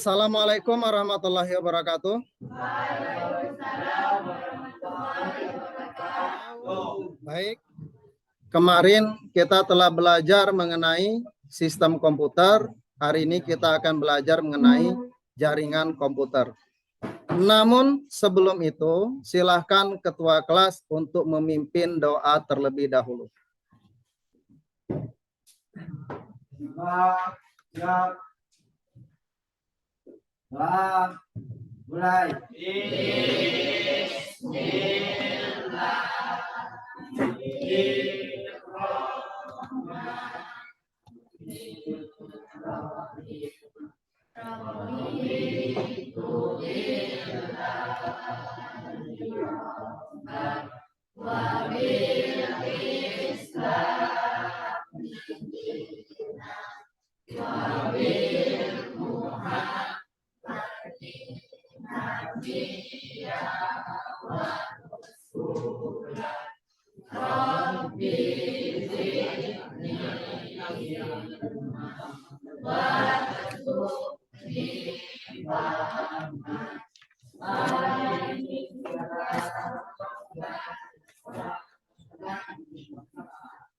Assalamualaikum warahmatullahi wabarakatuh. Baik, kemarin kita telah belajar mengenai sistem komputer. Hari ini kita akan belajar mengenai jaringan komputer. Namun sebelum itu, silahkan ketua kelas untuk memimpin doa terlebih dahulu. Mulai.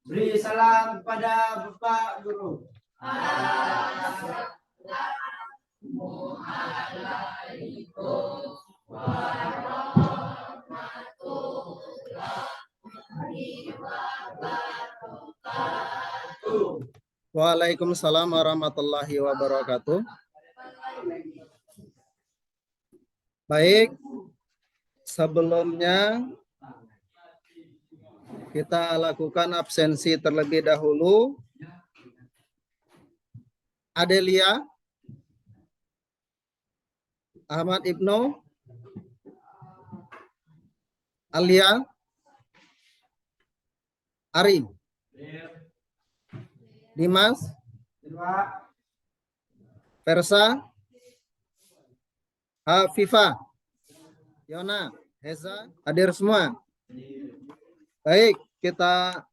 Beri salam kepada Bapak Guru. Assalamualaikum warahmatullahi wabarakatuh. Waalaikumsalam warahmatullahi wabarakatuh. Baik, sebelumnya kita lakukan absensi terlebih dahulu. Adelia, Ahmad Ibnu, Alia, Ari, Dimas, Versa, Hafifah, Yona, Heza, hadir semua. Baik, kita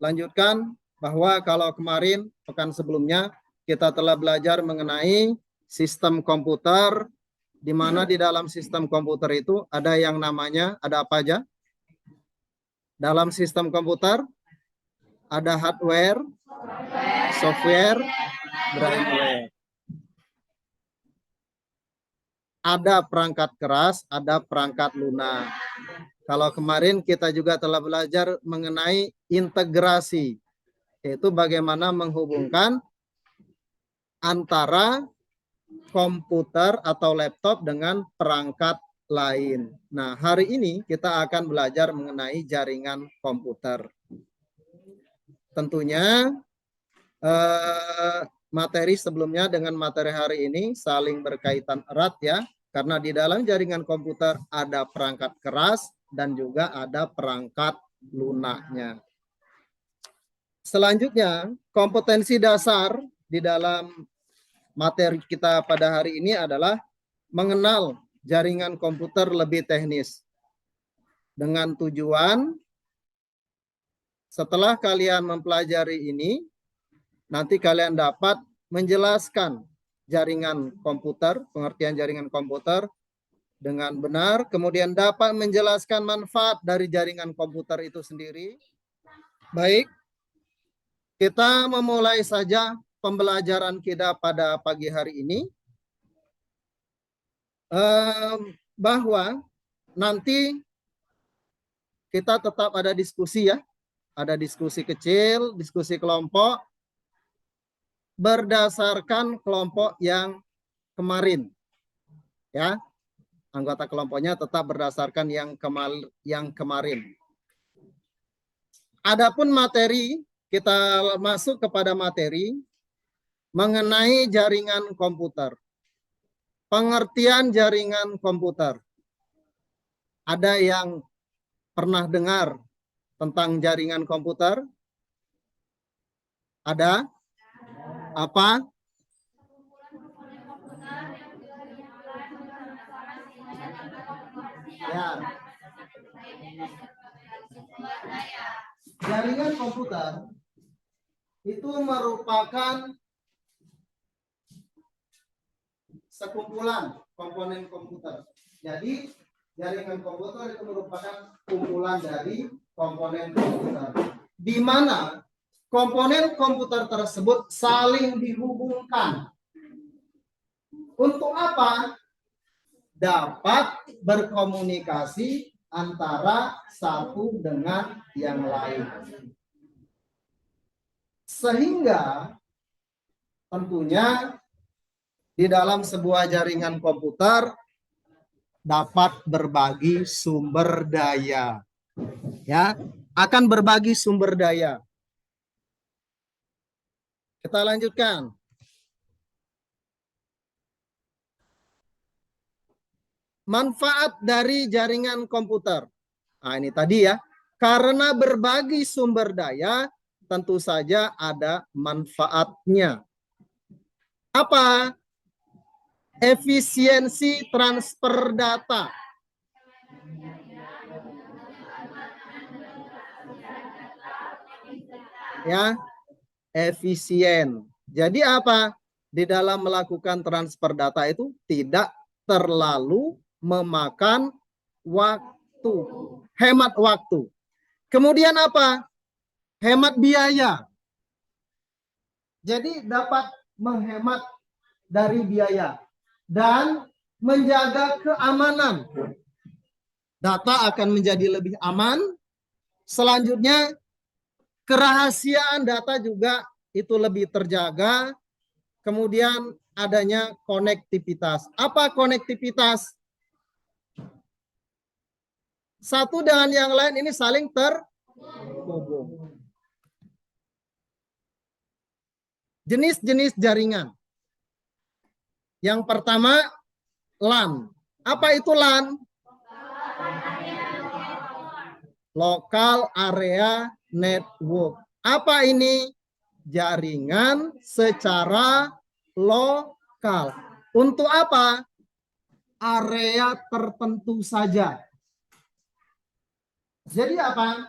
lanjutkan bahwa kalau kemarin pekan sebelumnya kita telah belajar mengenai sistem komputer, di mana di dalam sistem komputer itu ada yang namanya, ada apa aja? Dalam sistem komputer ada hardware, software, firmware. Ada perangkat keras, ada perangkat lunak. Kalau kemarin kita juga telah belajar mengenai integrasi, yaitu bagaimana menghubungkan antara komputer atau laptop dengan perangkat lain. Nah, hari ini kita akan belajar mengenai jaringan komputer. Tentunya materi sebelumnya dengan materi hari ini saling berkaitan erat ya, karena di dalam jaringan komputer ada perangkat keras dan juga ada perangkat lunaknya. Selanjutnya, kompetensi dasar di dalam materi kita pada hari ini adalah mengenal jaringan komputer lebih teknis. Dengan tujuan, setelah kalian mempelajari ini, nanti kalian dapat menjelaskan jaringan komputer, pengertian jaringan komputer dengan benar, kemudian dapat menjelaskan manfaat dari jaringan komputer itu sendiri. Baik, kita memulai saja pembelajaran kita pada pagi hari ini. Bahwa nanti kita tetap ada diskusi ya, ada diskusi kecil, diskusi kelompok, berdasarkan kelompok yang kemarin. Ya, anggota kelompoknya tetap berdasarkan yang kemarin. Adapun materi, kita masuk kepada materi mengenai jaringan komputer. Pengertian jaringan komputer. Ada yang pernah dengar tentang jaringan komputer? Ada? Apa? Ya. Jaringan komputer itu merupakan sekumpulan komponen komputer. Jadi jaringan komputer itu merupakan kumpulan dari komponen komputer, di mana komponen komputer tersebut saling dihubungkan. Untuk apa? Dapat berkomunikasi antara satu dengan yang lain. Sehingga tentunya di dalam sebuah jaringan komputer dapat berbagi sumber daya. Ya, akan berbagi sumber daya. Kita lanjutkan. Manfaat dari jaringan komputer. Nah, ini tadi ya. Karena berbagi sumber daya, tentu saja ada manfaatnya. Apa? Efisiensi transfer data. Ya, efisien. Jadi apa? Di dalam melakukan transfer data itu tidak terlalu memakan waktu, hemat waktu. Kemudian apa? Hemat biaya. Jadi dapat menghemat dari biaya dan menjaga keamanan. Data akan menjadi lebih aman. Selanjutnya, kerahasiaan data juga itu lebih terjaga. Kemudian adanya konektivitas. Apa konektivitas? Satu dengan yang lain ini saling terhubung. Jenis-jenis jaringan. Yang pertama, LAN. Apa itu LAN? Local Area Network. Apa ini? Jaringan secara lokal. Untuk apa? Area tertentu saja. Jadi apa?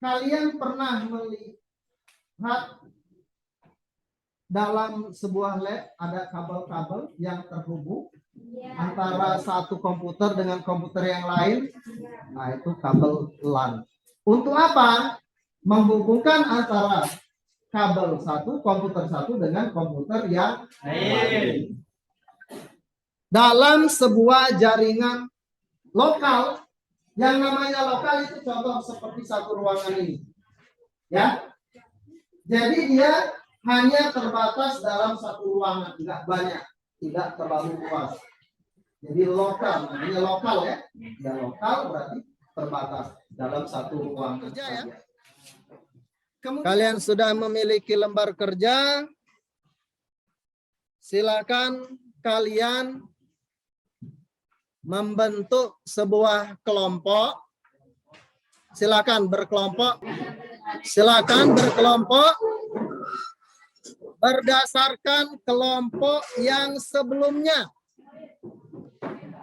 Kalian pernah melihat dalam sebuah lab ada kabel-kabel yang terhubung antara satu komputer dengan komputer yang lain? Nah, itu kabel LAN. Untuk apa? Menghubungkan antara kabel satu, komputer satu dengan komputer yang lain. Dalam sebuah jaringan lokal, yang namanya lokal itu contoh seperti satu ruangan ini. Ya. Jadi dia hanya terbatas dalam satu ruangan, tidak banyak, tidak terlalu luas. Jadi lokal, namanya lokal ya. Dan lokal berarti terbatas dalam satu ruangan saja. Kalian sudah memiliki lembar kerja, silakan kalian membentuk sebuah kelompok. Silakan berkelompok. Silakan berkelompok berdasarkan kelompok yang sebelumnya.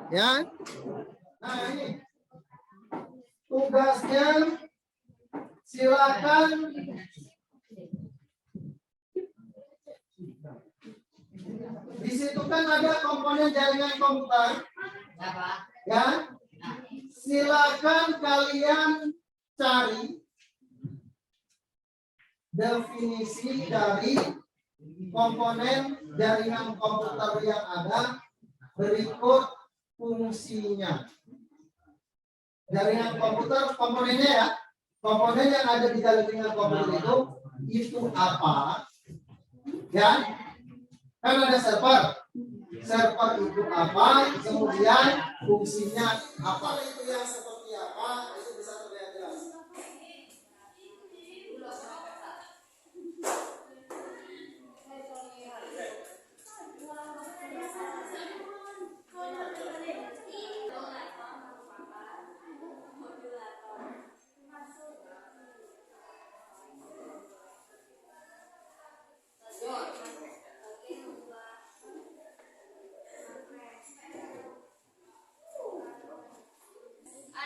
Ya. Nah, ini tugasnya silakan di situ kan ada komponen jaringan komputer. Ya. Silakan kalian cari definisi dari komponen jaringan komputer yang ada, berikut fungsinya. Jaringan komputer, komponennya ya, komponen yang ada di jaringan komputer itu apa? Ya, kan ada server. Server itu apa? Kemudian fungsinya apa? Itu yang seperti apa? Itu bisa terlihat jelas.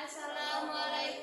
Assalamualaikum.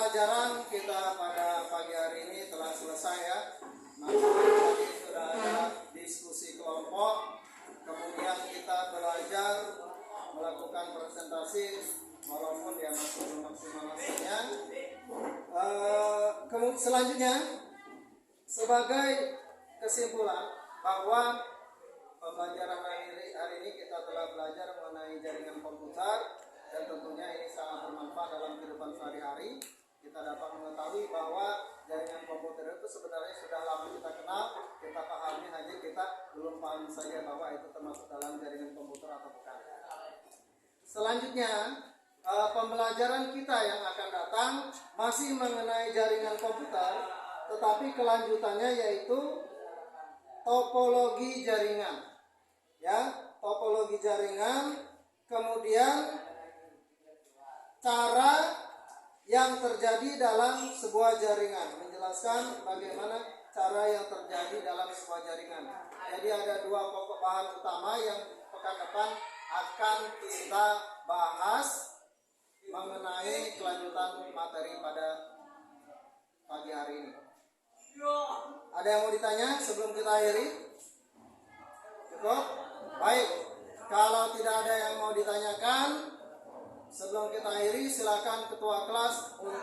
pembelajaran kita pada pagi hari ini telah selesai ya. Tadi sudah ada diskusi kelompok, kemudian kita belajar melakukan presentasi walaupun dia masih belum maksimal hasilnya. Selanjutnya sebagai kesimpulan bahwa pembelajaran hari ini kita telah belajar mengenai jaringan komputer dan tentunya ini sangat bermanfaat dalam kehidupan sehari-hari. Kita dapat mengetahui bahwa jaringan komputer itu sebenarnya sudah lama kita kenal, kita pahami, hanya kita belum paham saja bahwa itu termasuk dalam jaringan komputer atau bukan. Selanjutnya pembelajaran kita yang akan datang masih mengenai jaringan komputer, tetapi kelanjutannya yaitu topologi jaringan. Ya, topologi jaringan, kemudian cara yang terjadi dalam sebuah jaringan, menjelaskan bagaimana cara yang terjadi dalam sebuah jaringan. Jadi ada dua pokok bahan utama yang pekan depan akan kita bahas mengenai kelanjutan materi pada pagi hari ini. Ada yang mau ditanya sebelum kita akhiri? Cukup? Baik. Kalau tidak ada yang mau ditanyakan sebelum kita akhiri, silakan ketua kelas untuk